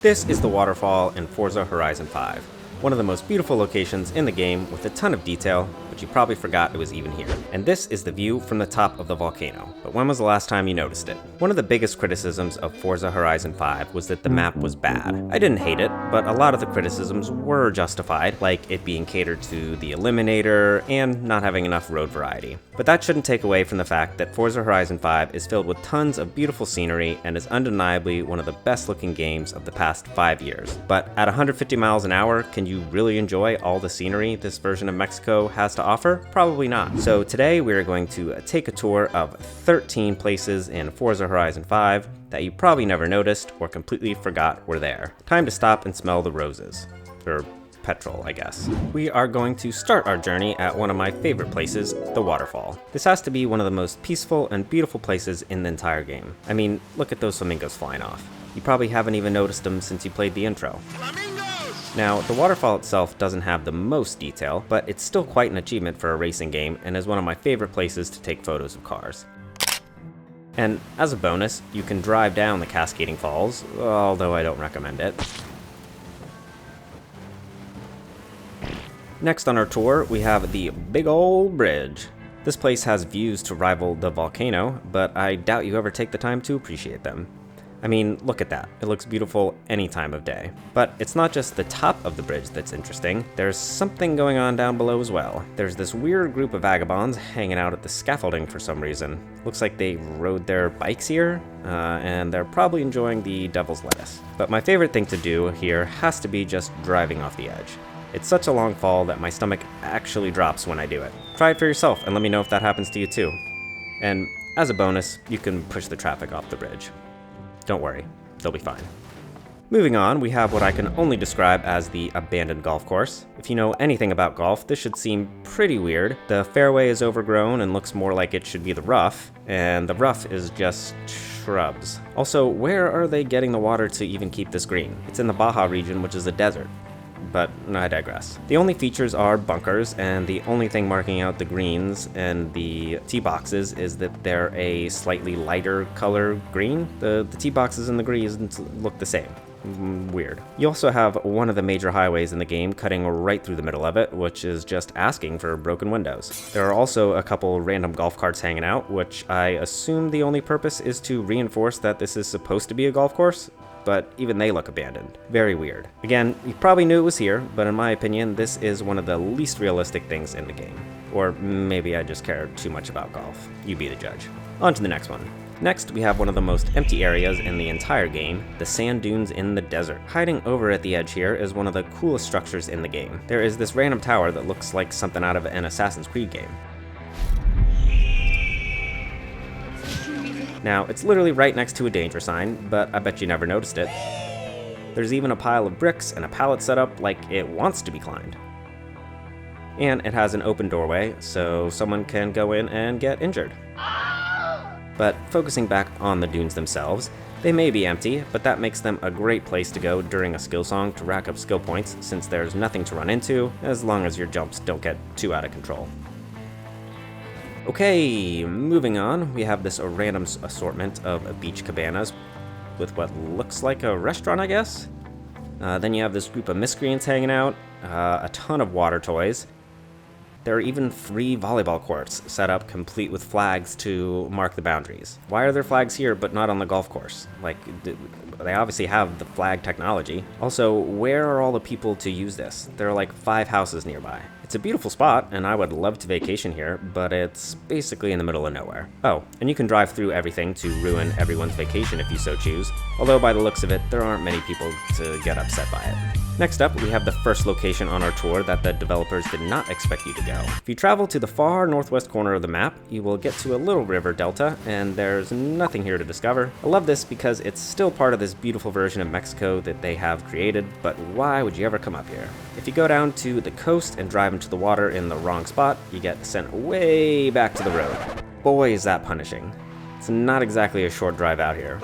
This is the waterfall in Forza Horizon 5, one of the most beautiful locations in the game with a ton of detail, but you probably forgot it was even here. And this is the view from the top of the volcano, but when was the last time you noticed it? One of the biggest criticisms of Forza Horizon 5 was that the map was bad. I didn't hate it, but a lot of the criticisms were justified, like it being catered to the Eliminator and not having enough road variety. But that shouldn't take away from the fact that Forza Horizon 5 is filled with tons of beautiful scenery and is undeniably one of the best looking games of the past 5 years. But at 150 miles an hour, can you really enjoy all the scenery this version of Mexico has to offer? Probably not. So today we're going to take a tour of 13 places in Forza Horizon 5 that you probably never noticed or completely forgot were there. Time to stop and smell the roses. Or petrol, I guess. We are going to start our journey at one of my favorite places, the waterfall. This has to be one of the most peaceful and beautiful places in the entire game. I mean, look at those flamingos flying off. You probably haven't even noticed them since you played the intro. Flamingos! Now, the waterfall itself doesn't have the most detail, but it's still quite an achievement for a racing game and is one of my favorite places to take photos of cars. And as a bonus, you can drive down the cascading falls, although I don't recommend it. Next on our tour, we have the big old bridge. This place has views to rival the volcano, but I doubt you ever take the time to appreciate them. I mean, look at that. It looks beautiful any time of day. But it's not just the top of the bridge that's interesting. There's something going on down below as well. There's this weird group of vagabonds hanging out at the scaffolding for some reason. Looks like they rode their bikes here, and they're probably enjoying the devil's lettuce. But my favorite thing to do here has to be just driving off the edge. It's such a long fall that my stomach actually drops when I do it. Try it for yourself and let me know if that happens to you too. And as a bonus, you can push the traffic off the bridge. Don't worry, they'll be fine. Moving on, we have what I can only describe as the abandoned golf course. If you know anything about golf, this should seem pretty weird. The fairway is overgrown and looks more like it should be the rough, and the rough is just shrubs. Also, where are they getting the water to even keep this green? It's in the Baja region, which is a desert. But I digress. The only features are bunkers, and the only thing marking out the greens and the tee boxes is that they're a slightly lighter color green. The tee boxes and the greens look the same. Weird. You also have one of the major highways in the game cutting right through the middle of it, which is just asking for broken windows. There are also a couple random golf carts hanging out, which I assume the only purpose is to reinforce that this is supposed to be a golf course. But even they look abandoned. Very weird. Again, you probably knew it was here, but in my opinion, this is one of the least realistic things in the game. Or maybe I just care too much about golf. You be the judge. On to the next one. Next, we have one of the most empty areas in the entire game, the sand dunes in the desert. Hiding over at the edge here is one of the coolest structures in the game. There is this random tower that looks like something out of an Assassin's Creed game. Now, it's literally right next to a danger sign, but I bet you never noticed it. There's even a pile of bricks and a pallet set up like it wants to be climbed. And it has an open doorway, so someone can go in and get injured. But focusing back on the dunes themselves, they may be empty, but that makes them a great place to go during a skill song to rack up skill points, since there's nothing to run into, as long as your jumps don't get too out of control. Okay, moving on, we have this random assortment of beach cabanas with what looks like a restaurant, I guess? Then you have this group of miscreants hanging out, a ton of water toys. There are even 3 volleyball courts set up complete with flags to mark the boundaries. Why are there flags here but not on the golf course? Like, they obviously have the flag technology. Also, where are all the people to use this? There are like 5 houses nearby. It's a beautiful spot, and I would love to vacation here, but it's basically in the middle of nowhere. Oh, and you can drive through everything to ruin everyone's vacation if you so choose, although by the looks of it, there aren't many people to get upset by it. Next up, we have the first location on our tour that the developers did not expect you to go. If you travel to the far northwest corner of the map, you will get to a little river delta, and there's nothing here to discover. I love this because it's still part of this beautiful version of Mexico that they have created, but why would you ever come up here? If you go down to the coast and drive into the water in the wrong spot, you get sent way back to the road. Boy, is that punishing. It's not exactly a short drive out here.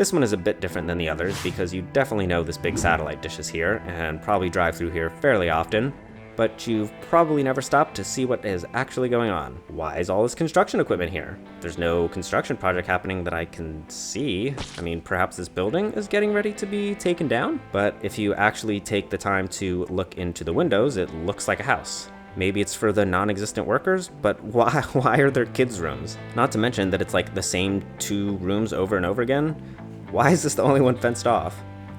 This one is a bit different than the others because you definitely know this big satellite dish is here and probably drive through here fairly often, but you've probably never stopped to see what is actually going on. Why is all this construction equipment here? There's no construction project happening that I can see. I mean, perhaps this building is getting ready to be taken down, but if you actually take the time to look into the windows, it looks like a house. Maybe it's for the non-existent workers, but why are there kids' rooms? Not to mention that it's like the same 2 rooms over and over again. Why is this the only one fenced off?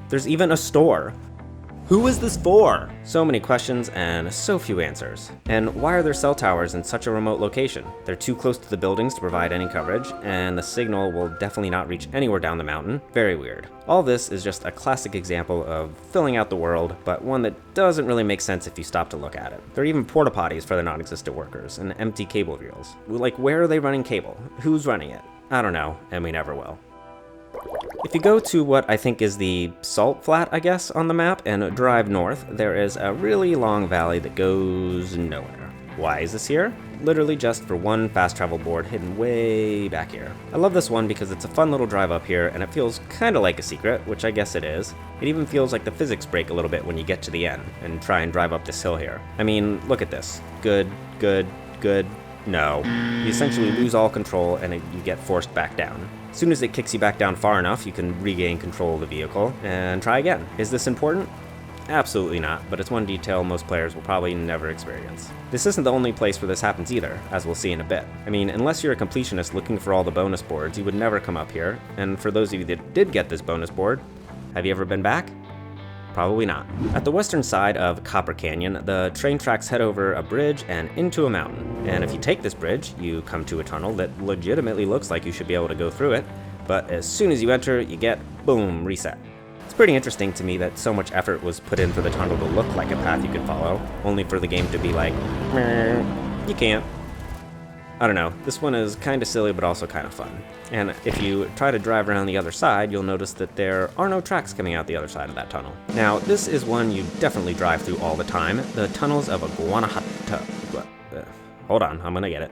There's even a store. Who is this for? So many questions and so few answers. And why are there cell towers in such a remote location? They're too close to the buildings to provide any coverage, and the signal will definitely not reach anywhere down the mountain. Very weird. All this is just a classic example of filling out the world, but one that doesn't really make sense if you stop to look at it. There are even porta potties for the non-existent workers and empty cable reels. Like, where are they running cable? Who's running it? I don't know, and we never will. If you go to what I think is the Salt Flat, I guess, on the map, and drive north, there is a really long valley that goes nowhere. Why is this here? Literally just for one fast travel board hidden way back here. I love this one because it's a fun little drive up here, and it feels kinda like a secret, which I guess it is. It even feels like the physics break a little bit when you get to the end and try and drive up this hill here. I mean, look at this. Good, good, good. No. You essentially lose all control and you get forced back down. As soon as it kicks you back down far enough, you can regain control of the vehicle and try again. Is this important? Absolutely not, but it's one detail most players will probably never experience. This isn't the only place where this happens either, as we'll see in a bit. I mean, unless you're a completionist looking for all the bonus boards, you would never come up here, and for those of you that did get this bonus board, have you ever been back? Probably not. At the western side of Copper Canyon, the train tracks head over a bridge and into a mountain. And if you take this bridge, you come to a tunnel that legitimately looks like you should be able to go through it, but as soon as you enter, you get, boom, reset. It's pretty interesting to me that so much effort was put in for the tunnel to look like a path you could follow, only for the game to be like, meh, you can't. I don't know, this one is kinda silly but also kinda fun. And if you try to drive around the other side, you'll notice that there are no tracks coming out the other side of that tunnel. Now, this is one you definitely drive through all the time, the tunnels of Guanajuato. Hold on, I'm gonna get it.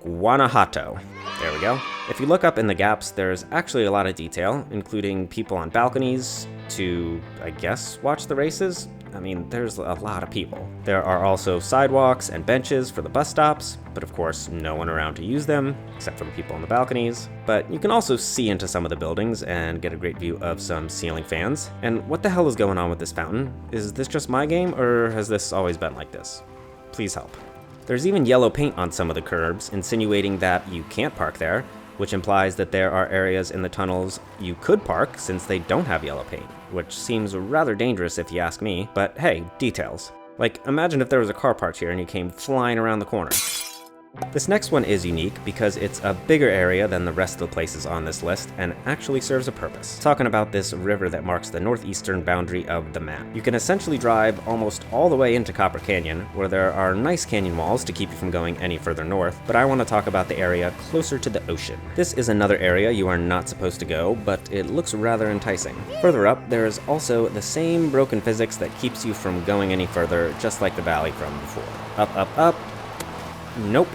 Guanajuato. There we go. If you look up in the gaps, there's actually a lot of detail, including people on balconies to, I guess, watch the races. I mean, there's a lot of people. There are also sidewalks and benches for the bus stops, but of course no one around to use them, except for the people on the balconies. But you can also see into some of the buildings and get a great view of some ceiling fans. And what the hell is going on with this fountain? Is this just my game, or has this always been like this? Please help. There's even yellow paint on some of the curbs, insinuating that you can't park there, which implies that there are areas in the tunnels you could park since they don't have yellow paint, which seems rather dangerous if you ask me, but hey, details. Like, imagine if there was a car parked here and you came flying around the corner. This next one is unique because it's a bigger area than the rest of the places on this list and actually serves a purpose. Talking about this river that marks the northeastern boundary of the map. You can essentially drive almost all the way into Copper Canyon, where there are nice canyon walls to keep you from going any further north, but I want to talk about the area closer to the ocean. This is another area you are not supposed to go, but it looks rather enticing. Further up, there is also the same broken physics that keeps you from going any further, just like the valley from before. Up, up, up. Nope.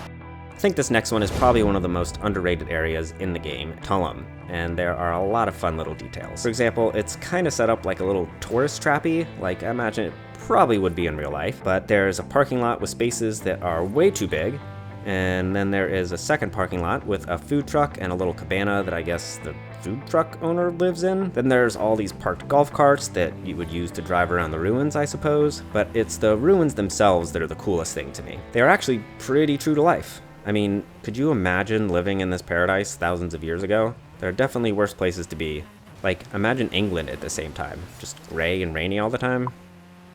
I think this next one is probably one of the most underrated areas in the game, Tulum, and there are a lot of fun little details. For example, it's kind of set up like a little tourist trappy, like I imagine it probably would be in real life, but there's a parking lot with spaces that are way too big, and then there is a second parking lot with a food truck and a little cabana that I guess the food truck owner lives in. Then there's all these parked golf carts that you would use to drive around the ruins, I suppose, but it's the ruins themselves that are the coolest thing to me. They are actually pretty true to life. I mean, could you imagine living in this paradise thousands of years ago? There are definitely worse places to be. Like, imagine England at the same time, just gray and rainy all the time.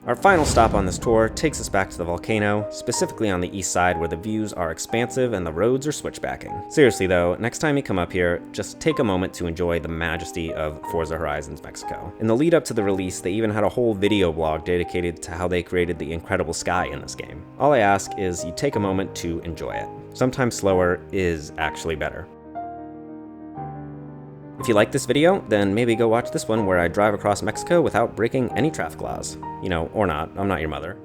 Our final stop on this tour takes us back to the volcano, specifically on the east side where the views are expansive and the roads are switchbacking. Seriously though, next time you come up here, just take a moment to enjoy the majesty of Forza Horizon's Mexico. In the lead up to the release, they even had a whole video blog dedicated to how they created the incredible sky in this game. All I ask is you take a moment to enjoy it. Sometimes slower is actually better. If you like this video, then maybe go watch this one where I drive across Mexico without breaking any traffic laws. You know, or not, I'm not your mother.